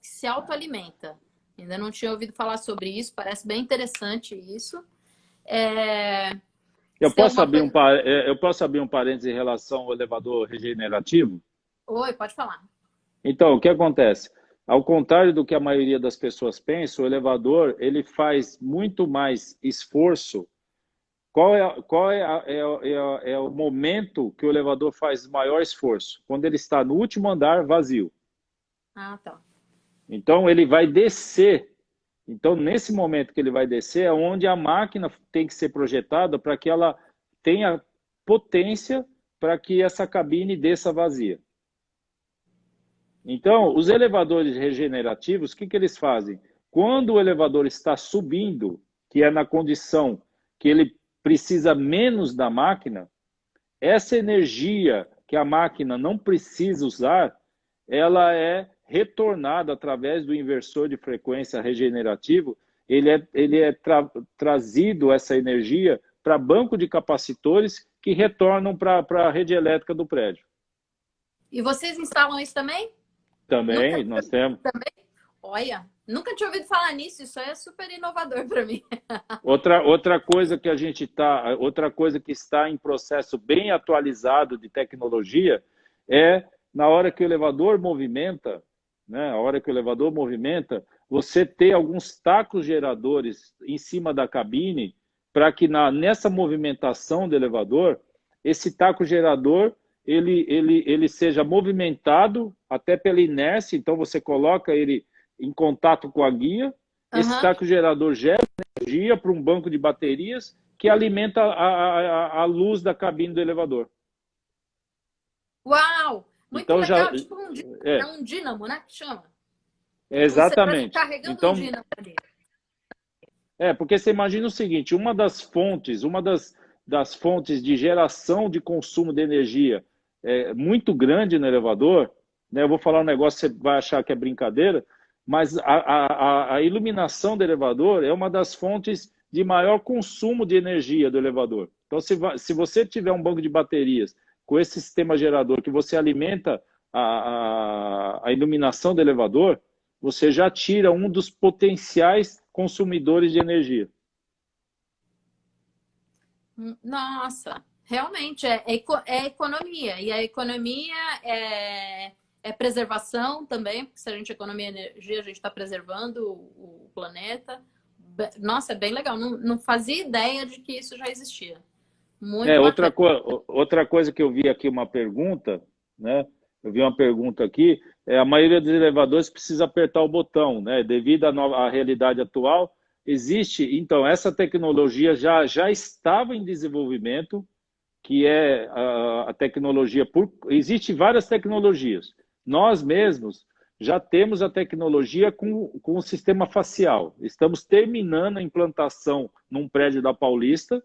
se autoalimenta. Ainda não tinha ouvido falar sobre isso, parece bem interessante isso. Eu posso abrir um parênteses em relação ao elevador regenerativo? Oi, pode falar. Então, o que acontece? Ao contrário do que a maioria das pessoas pensa, o elevador ele faz muito mais esforço. Qual é o momento que o elevador faz maior esforço? Quando ele está no último andar vazio. Ah, tá. Então, ele vai descer. Então, nesse momento que ele vai descer, é onde a máquina tem que ser projetada para que ela tenha potência para que essa cabine desça vazia. Então, os elevadores regenerativos, o que eles fazem? Quando o elevador está subindo, que é na condição que ele precisa menos da máquina, essa energia que a máquina não precisa usar, ela é retornada através do inversor de frequência regenerativo, ele é trazido essa energia para banco de capacitores que retornam para a rede elétrica do prédio. E vocês instalam isso também? Também, nós temos. Também? Olha, nunca tinha ouvido falar nisso, isso é super inovador para mim. Outra coisa que está em processo bem atualizado de tecnologia é na hora que o elevador movimenta, né? A hora que o elevador movimenta, você ter alguns tacos geradores em cima da cabine para que nessa movimentação do elevador, esse taco gerador ele seja movimentado até pela inércia, então você coloca ele em contato com a guia, esse taco gerador gera energia para um banco de baterias que alimenta a luz da cabine do elevador. Uau! Muito então, legal, tipo um dínamo, né? Que chama. Exatamente. Você carregando então, um dínamo ali. Porque você imagina o seguinte, uma das fontes de geração de consumo de energia muito grande no elevador, né? Eu vou falar um negócio, você vai achar que é brincadeira, mas a iluminação do elevador é uma das fontes de maior consumo de energia do elevador. Então, se você tiver um banco de baterias com esse sistema gerador que você alimenta a iluminação do elevador, você já tira um dos potenciais consumidores de energia. Nossa, realmente é economia. E a economia é preservação também, porque se a gente economia energia, a gente está preservando o planeta. Nossa, é bem legal. Não fazia ideia de que isso já existia. Muito outra coisa que eu vi aqui, uma pergunta, né? Eu vi uma pergunta aqui, a maioria dos elevadores precisa apertar o botão, né? Devido à realidade atual, existe, então, essa tecnologia já estava em desenvolvimento, que é a tecnologia, existe várias tecnologias. Nós mesmos já temos a tecnologia com o sistema facial. Estamos terminando a implantação num prédio da Paulista,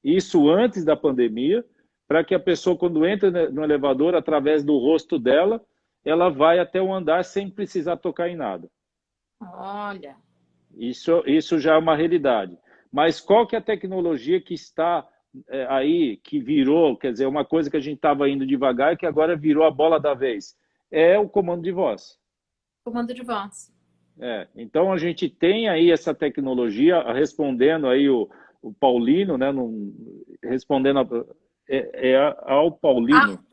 isso antes da pandemia, para que a pessoa, quando entra no elevador, através do rosto dela, ela vai até o andar sem precisar tocar em nada. Olha. Isso já é uma realidade. Mas qual que é a tecnologia que está aí que virou, quer dizer, uma coisa que a gente estava indo devagar, que agora virou a bola da vez, é o comando de voz. Comando de voz. Então a gente tem aí essa tecnologia, respondendo aí o Paulino, né, respondendo ao Paulino.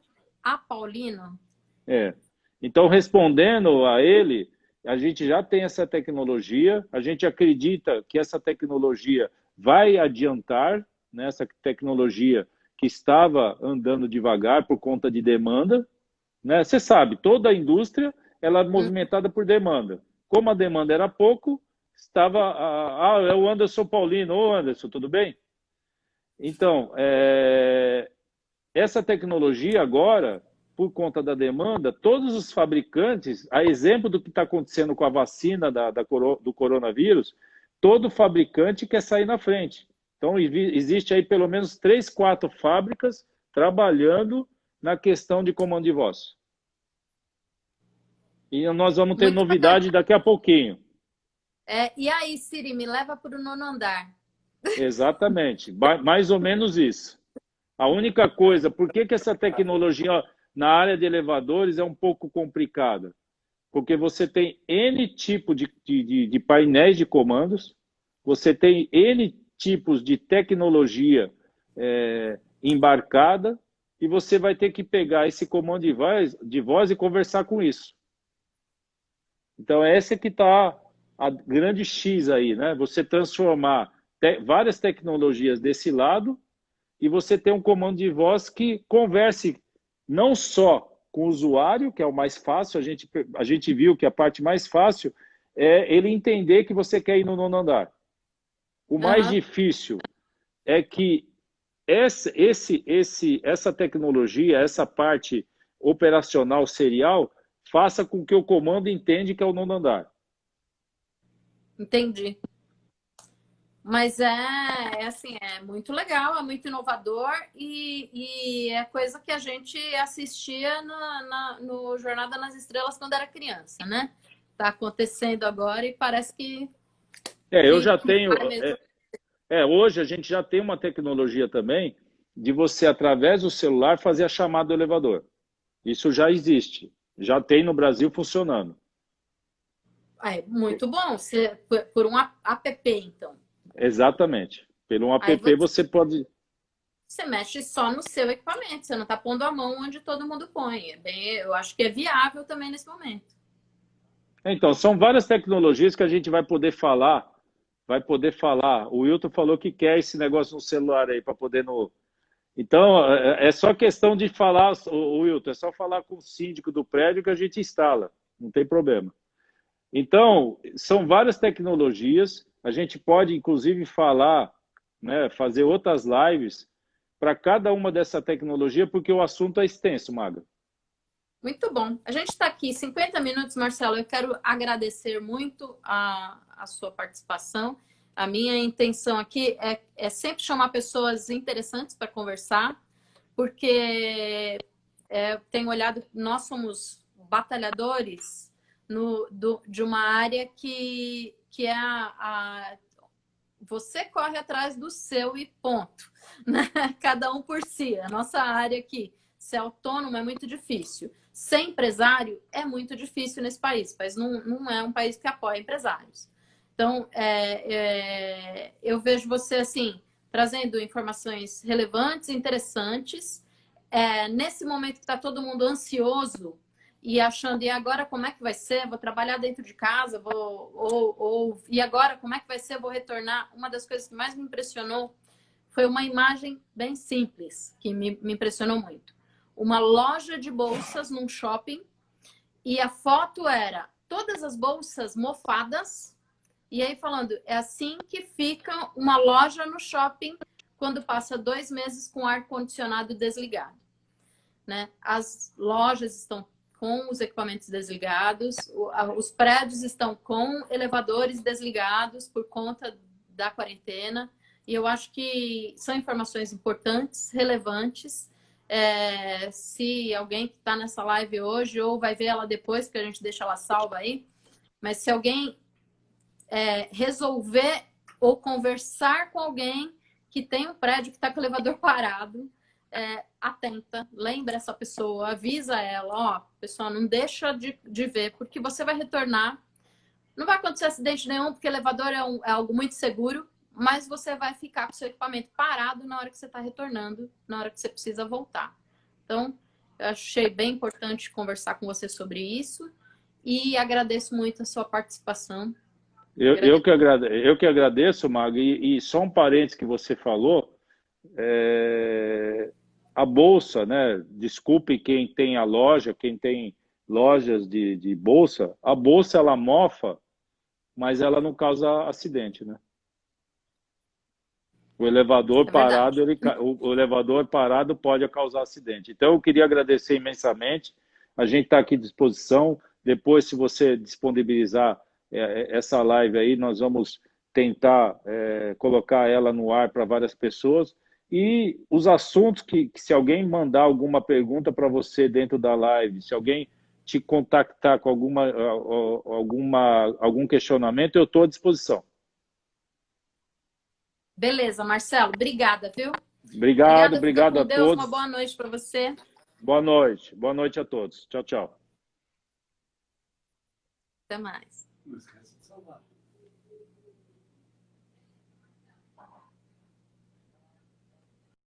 A Paulino? É. Então, respondendo a ele, a gente já tem essa tecnologia, a gente acredita que essa tecnologia vai adiantar, né, essa tecnologia que estava andando devagar por conta de demanda, né? Você sabe, toda a indústria ela é movimentada por demanda. Como a demanda era pouco, estava... é o Anderson Paulino. Ô, Anderson, tudo bem? Então, essa tecnologia agora, por conta da demanda, todos os fabricantes, a exemplo do que está acontecendo com a vacina do coronavírus, todo fabricante quer sair na frente. Então, existe aí pelo menos 3, 4 fábricas trabalhando na questão de comando de voz. E nós vamos ter novidade daqui a pouquinho. E aí, Siri, me leva para o 9º andar. Exatamente, mais ou menos isso. A única coisa, por que essa tecnologia na área de elevadores é um pouco complicada? Porque você tem N tipo de painéis de comandos, você tem N tipos de tecnologia embarcada, e você vai ter que pegar esse comando de voz e conversar com isso. Então, essa que está a grande X aí, né? Você transformar várias tecnologias desse lado e você ter um comando de voz que converse não só com o usuário, que é o mais fácil, a gente viu que a parte mais fácil é ele entender que você quer ir no 9º andar. O mais difícil é que essa tecnologia, essa parte operacional serial, faça com que o comando entenda que é o 9º andar. Entendi. Mas assim, é muito legal, é muito inovador e é coisa que a gente assistia no Jornada nas Estrelas quando era criança, né? Tá acontecendo agora e parece que... eu já tenho... hoje a gente já tem uma tecnologia também de você, através do celular, fazer a chamada do elevador. Isso já existe. Já tem no Brasil funcionando. Muito bom. Por um app, então. Exatamente. Pelo um app você pode... Você mexe só no seu equipamento. Você não está pondo a mão onde todo mundo põe. Eu acho que é viável também nesse momento. Então, são várias tecnologias que a gente vai poder falar. O Wilton falou que quer esse negócio no celular aí para poder no... Então, é só questão de falar, Wilton, é só falar com o síndico do prédio que a gente instala. Não tem problema. Então, são várias tecnologias. A gente pode, inclusive, falar, né, fazer outras lives para cada uma dessa tecnologia, porque o assunto é extenso, Maga. Muito bom. A gente está aqui 50 minutos, Marcelo. Eu quero agradecer muito a sua participação. A minha intenção aqui é sempre chamar pessoas interessantes para conversar, porque tenho olhado, nós somos batalhadores de uma área que é você corre atrás do seu e ponto, né? Cada um por si. A nossa área aqui, ser autônomo é muito difícil. Ser empresário é muito difícil nesse país. O país não é um país que apoia empresários. Então, eu vejo você assim, trazendo informações relevantes, interessantes. Nesse momento que está todo mundo ansioso e achando, e agora como é que vai ser? Vou trabalhar dentro de casa, e agora como é que vai ser? Vou retornar. Uma das coisas que mais me impressionou foi uma imagem bem simples, que me impressionou muito. Uma loja de bolsas num shopping, e a foto era todas as bolsas mofadas, e aí falando, é assim que fica uma loja no shopping quando passa 2 meses com o ar-condicionado desligado, né? As lojas estão com os equipamentos desligados, os prédios estão com elevadores desligados por conta da quarentena, e eu acho que são informações importantes, relevantes. Se alguém que está nessa live hoje, ou vai ver ela depois, que a gente deixa ela salva aí, mas se alguém resolver ou conversar com alguém que tem um prédio que está com o elevador parado, atenta, lembra essa pessoa, avisa ela, ó, pessoal, não deixa de ver, porque você vai retornar. Não vai acontecer acidente nenhum, porque elevador é algo muito seguro, mas você vai ficar com seu equipamento parado na hora que você está retornando, na hora que você precisa voltar. Então, eu achei bem importante conversar com você sobre isso e agradeço muito a sua participação. Eu que agradeço, Maga, e só um parênteses que você falou, a bolsa, né? Desculpe quem tem a loja, quem tem lojas de bolsa, a bolsa ela mofa, mas ela não causa acidente, né? O elevador É parado, verdade. o elevador parado pode causar acidente. Então, eu queria agradecer imensamente. A gente está aqui à disposição. Depois, se você disponibilizar essa live aí, nós vamos tentar colocar ela no ar para várias pessoas. E os assuntos que se alguém mandar alguma pergunta para você dentro da live, se alguém te contactar com algum questionamento, eu estou à disposição. Beleza, Marcelo, obrigada, viu? Obrigado, Obrigada, fica obrigado com a Deus, uma boa todos. noite para você. Boa noite a todos. Tchau, tchau. Até mais. Não esquece de salvar.